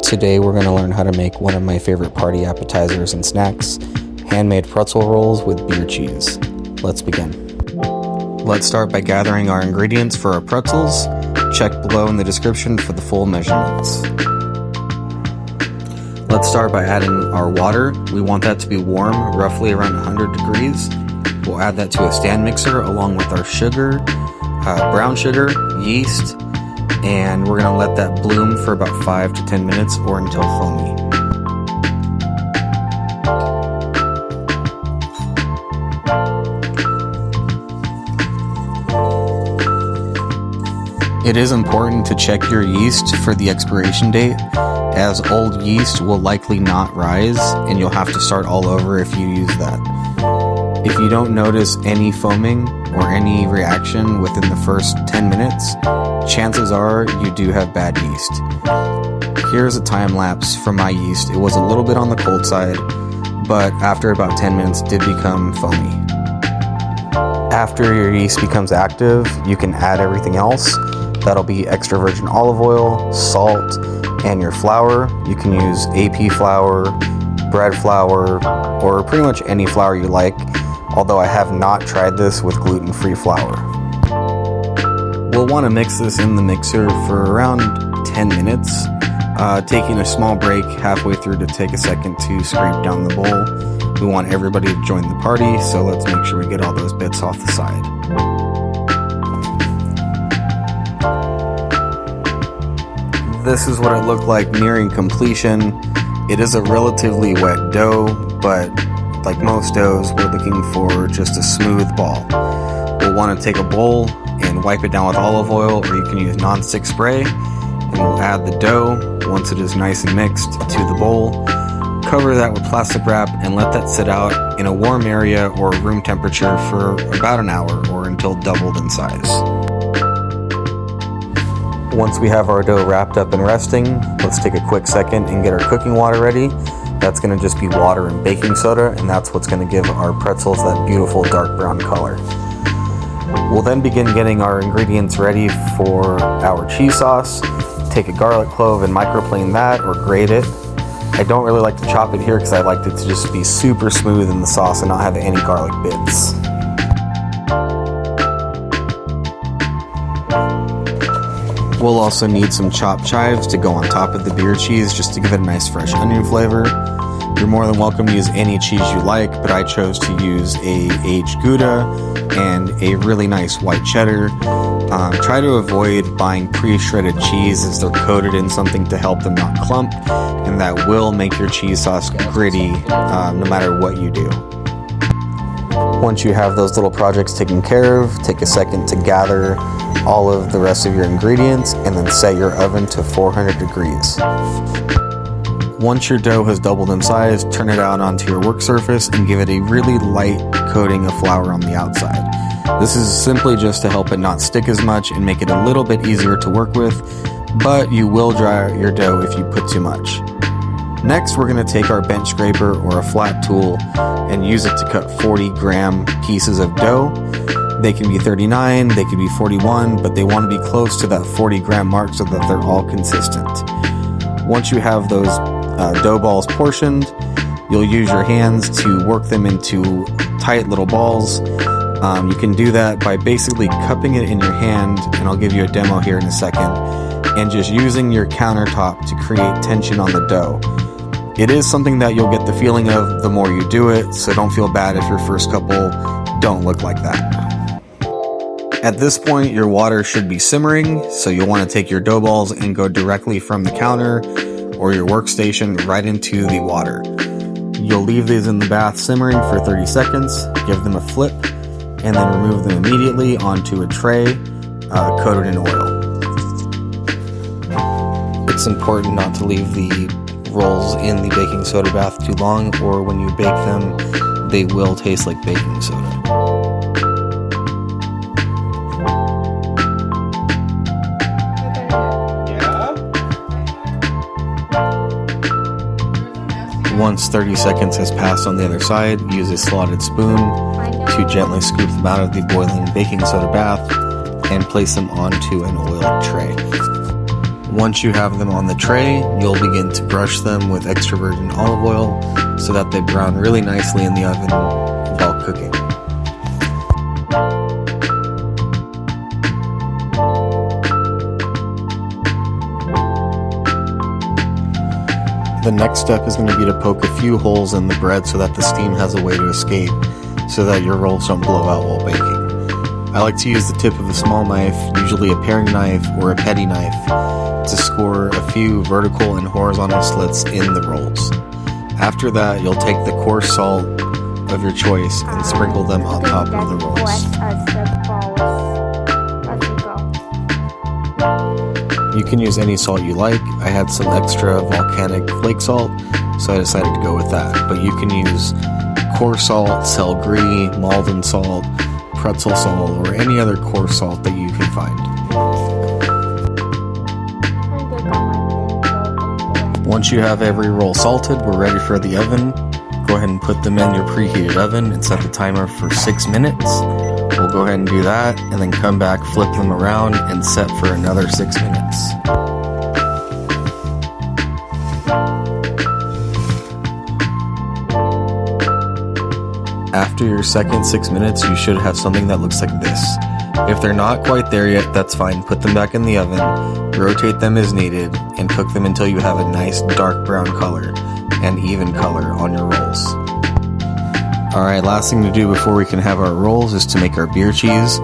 Today we're going to learn how to make one of my favorite party appetizers and snacks, handmade pretzel rolls with beer cheese. Let's begin. Let's start by gathering our ingredients for our pretzels. Check below in the description for the full measurements. Let's start by adding our water. We want that to be warm, roughly around 100 degrees. We'll add that to a stand mixer along with our sugar, brown sugar, yeast, and we're going to let that bloom for about 5 to 10 minutes or until foamy. It is important to check your yeast for the expiration date, as old yeast will likely not rise and you'll have to start all over if you use that. If you don't notice any foaming or any reaction within the first 10 minutes, chances are you do have bad yeast. Here's a time lapse from my yeast. It was a little bit on the cold side, but after about 10 minutes did become foamy. After your yeast becomes active, you can add everything else. That'll be extra virgin olive oil, salt, and your flour. You can use A.P Flour, bread flour, or pretty much any flour you like, although I have not tried this with gluten-free flour. We'll want to mix this in the mixer for around 10 minutes, taking a small break halfway through to take a second to scrape down the bowl. We want everybody to join the party, so let's make sure we get all those bits off the side. This is what it looked like nearing completion. It is a relatively wet dough, but like most doughs, we're looking for just a smooth ball. We'll want to take a bowl and wipe it down with olive oil, or you can use non-stick spray, and we'll add the dough once it is nice and mixed to the bowl. Cover that with plastic wrap and let that sit out in a warm area or room temperature for about an hour or until doubled in size. Once we have our dough wrapped up and resting, let's take a quick second and get our cooking water ready. That's going to just be water and baking soda, and that's what's going to give our pretzels that beautiful dark brown color. We'll then begin getting our ingredients ready for our cheese sauce. Take a garlic clove and microplane that or grate it. I don't really like to chop it here because I like it to just be super smooth in the sauce and not have any garlic bits. We'll also need some chopped chives to go on top of the beer cheese just to give it a nice fresh onion flavor. You're more than welcome to use any cheese you like, but I chose to use a aged Gouda and a really nice white cheddar. Try to avoid buying pre-shredded cheese as they're coated in something to help them not clump, and that will make your cheese sauce gritty no matter what you do. Once you have those little projects taken care of, take a second to gather all of the rest of your ingredients and then set your oven to 400 degrees. Once your dough has doubled in size, turn it out onto your work surface and give it a really light coating of flour on the outside. This is simply just to help it not stick as much and make it a little bit easier to work with, but you will dry out your dough if you put too much. Next, we're going to take our bench scraper or a flat tool and use it to cut 40-gram pieces of dough. They can be 39, they can be 41, but they want to be close to that 40-gram mark so that they're all consistent. Once you have those dough balls portioned, you'll use your hands to work them into tight little balls. You can do that by basically cupping it in your hand, and I'll give you a demo here in a second, and just using your countertop to create tension on the dough. It is something that you'll get the feeling of the more you do it, so don't feel bad if your first couple don't look like that. At this point, your water should be simmering, so you'll want to take your dough balls and go directly from the counter or your workstation right into the water. You'll leave these in the bath simmering for 30 seconds, give them a flip, and then remove them immediately onto a tray coated in oil. It's important not to leave the rolls in the baking soda bath too long, or when you bake them, they will taste like baking soda. Once 30 seconds has passed on the other side, use a slotted spoon to gently scoop them out of the boiling baking soda bath and place them onto an oiled tray. Once you have them on the tray, you'll begin to brush them with extra virgin olive oil so that they brown really nicely in the oven while cooking. The next step is going to be to poke a few holes in the bread so that the steam has a way to escape so that your rolls don't blow out while baking. I like to use the tip of a small knife, usually a paring knife or a petty knife, to score a few vertical and horizontal slits in the rolls. After that, you'll take the coarse salt of your choice and sprinkle them on top of the rolls. You can use any salt you like. I had some extra volcanic flake salt, so I decided to go with that. But you can use coarse salt, Selgri, Malden salt, pretzel salt, or any other coarse salt that you can find. Once you have every roll salted, we're ready for the oven. Go ahead and put them in your preheated oven and set the timer for 6 minutes. We'll go ahead and do that, and then come back, flip them around, and set for another 6 minutes. After your second 6 minutes, you should have something that looks like this. If they're not quite there yet, that's fine. Put them back in the oven, rotate them as needed, and cook them until you have a nice dark brown color and even color on your rolls. Alright, last thing to do before we can have our rolls is to make our beer cheese.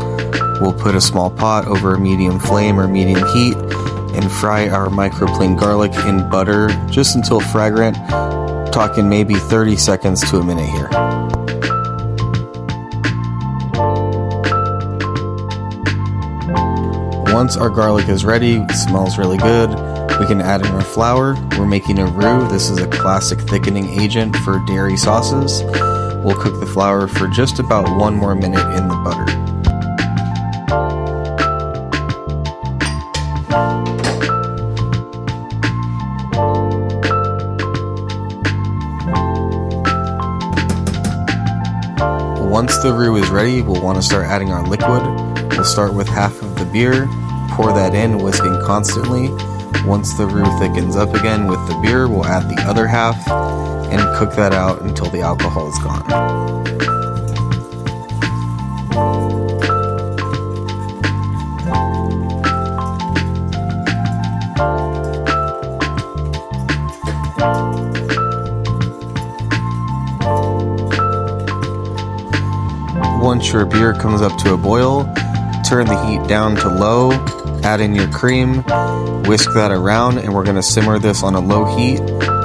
We'll put a small pot over a medium flame or medium heat and fry our microplane garlic in butter just until fragrant, talking maybe 30 seconds to a minute here. Once our garlic is ready, it smells really good, we can add in our flour. We're making a roux. This is a classic thickening agent for dairy sauces. We'll cook the flour for just about 1 more minute in the butter. Once the roux is ready, we'll want to start adding our liquid. We'll start with half of the beer, pour that in, whisking constantly. Once the roux thickens up again with the beer, we'll add the other half and cook that out until the alcohol is gone. Once your beer comes up to a boil, turn the heat down to low, add in your cream, whisk that around, and we're going to simmer this on a low heat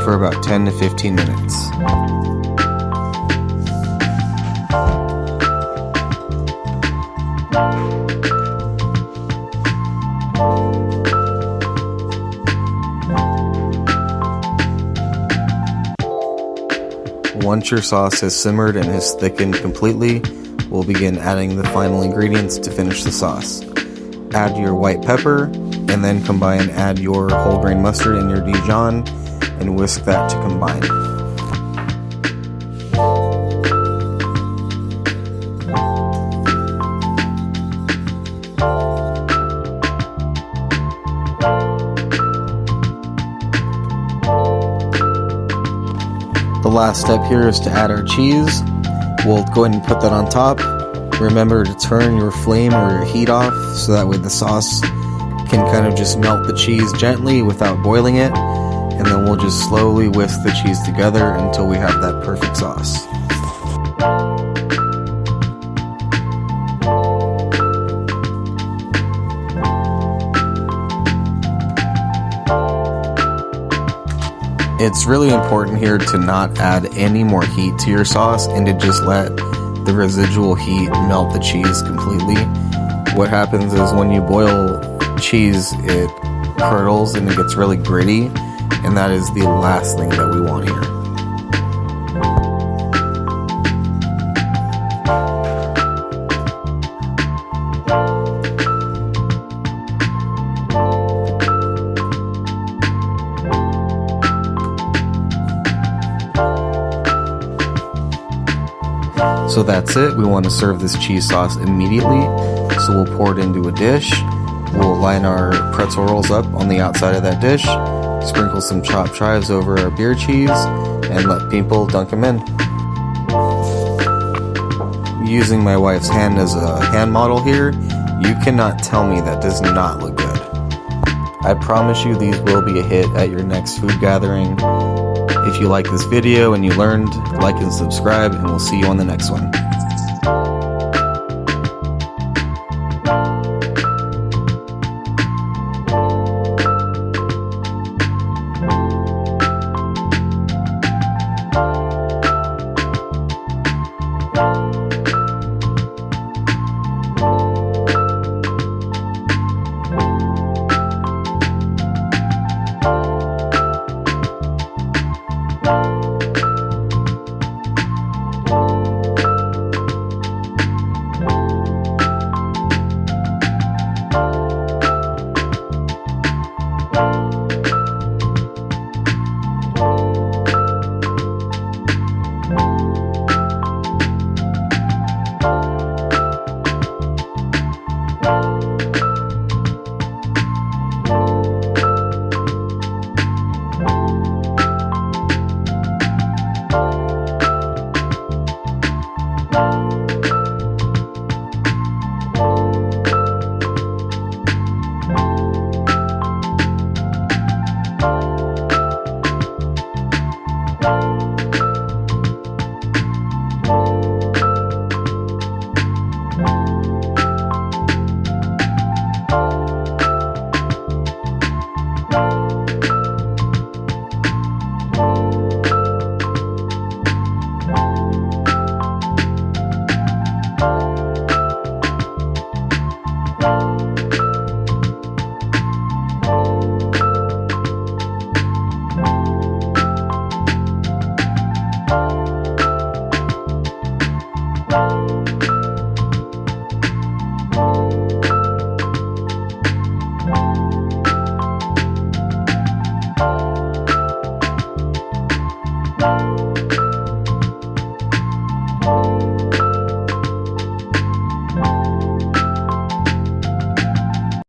for about 10 to 15 minutes. Once your sauce has simmered and has thickened completely, we'll begin adding the final ingredients to finish the sauce. Add your white pepper, and then combine and add your whole grain mustard and your Dijon, and whisk that to combine. The last step here is to add our cheese. We'll go ahead and put that on top. Remember to turn your flame or your heat off so that way the sauce can kind of just melt the cheese gently without boiling it, and then we'll just slowly whisk the cheese together until we have that perfect sauce. It's really important here to not add any more heat to your sauce and to just let the residual heat melt the cheese completely. What happens is when you boil cheese, it curdles and it gets really gritty, and that is the last thing that we want here. So that's it. We want to serve this cheese sauce immediately. So we'll pour it into a dish. We'll line our pretzel rolls up on the outside of that dish, sprinkle some chopped chives over our beer cheese, and let people dunk them in. Using my wife's hand as a hand model here, you cannot tell me that does not look good. I promise you these will be a hit at your next food gathering. If you like this video and you learned, like and subscribe, and we'll see you on the next one.